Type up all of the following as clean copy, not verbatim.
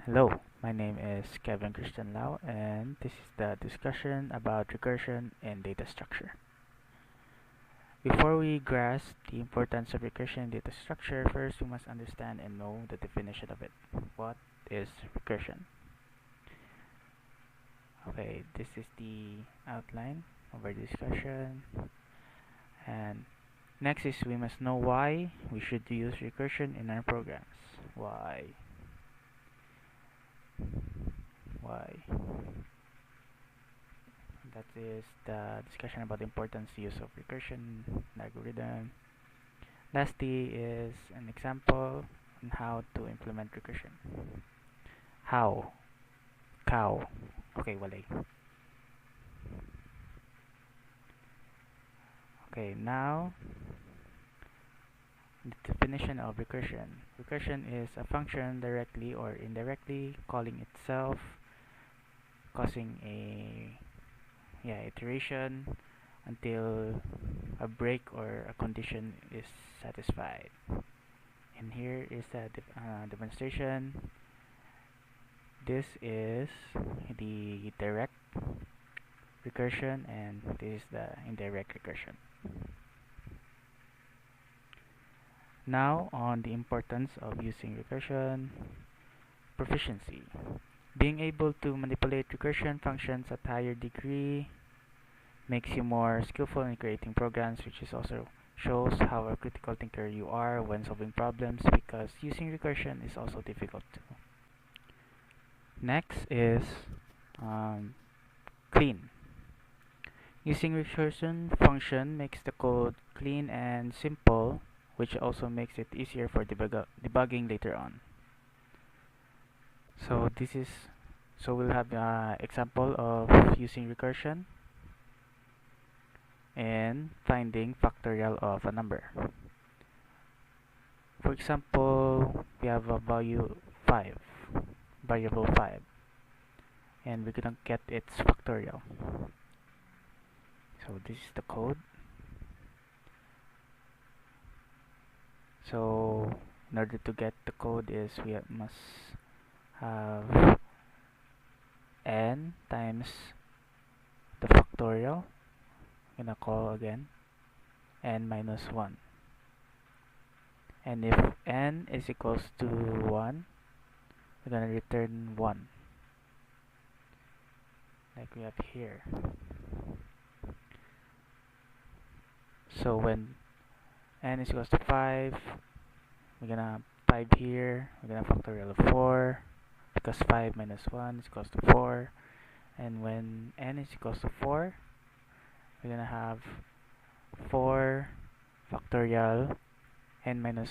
Hello, my name is Kevin Christian Lau, and this is the discussion about recursion in data structure. Before we grasp the importance of recursion in data structure, first we must understand and know the definition of it. What is recursion? Okay, this is the outline of our discussion, and next is we must know why we should use recursion in our programs. Why? Why? That is the discussion about the importance use of recursion in algorithm. Lastly is an example on how to implement recursion. How? Cow. Okay, walay. Okay, now the definition of recursion. Recursion is a function directly or indirectly calling itself, causing a iteration until a break or a condition is satisfied. And here is the demonstration. This is the direct recursion and this is the indirect recursion. Now on the importance of using recursion. Proficiency. Being able to manipulate recursion functions at higher degree makes you more skillful in creating programs, which is also shows how a critical thinker you are when solving problems, because using recursion is also difficult too. Next is clean. Using recursion function makes the code clean and simple, which also makes it easier for debugging later on. So we'll have an example of using recursion and finding factorial of a number. For example, we have a value 5, variable 5, and we're gonna get its factorial. So this is the code. So in order to get the code is we must have n times the factorial. I'm gonna call again n minus 1. And if n is equals to 1, we're gonna return 1, like we have here. So when n is equals to 5, we're gonna 5 here, we're gonna factorial of 4, because 5 minus 1 is equals to 4. And when n is equals to 4, we're gonna have 4 factorial, n minus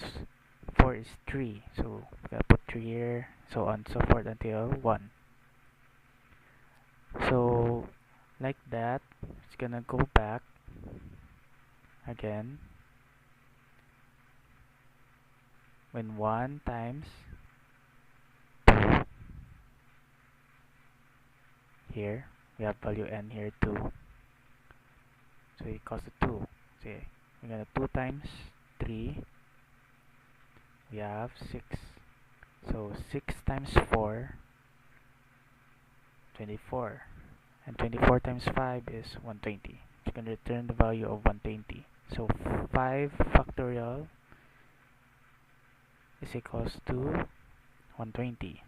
4 is 3, so we're gonna put 3 here, so on and so forth until 1. So like that, it's gonna go back again when 1 times 2, here we have value n here 2, so it equals to 2. So we're gonna 2 times 3, we have 6, so 6 times 4, 24, and 24 times 5 is 120. It's gonna return the value of 120. So 5 factorial is equals to 120.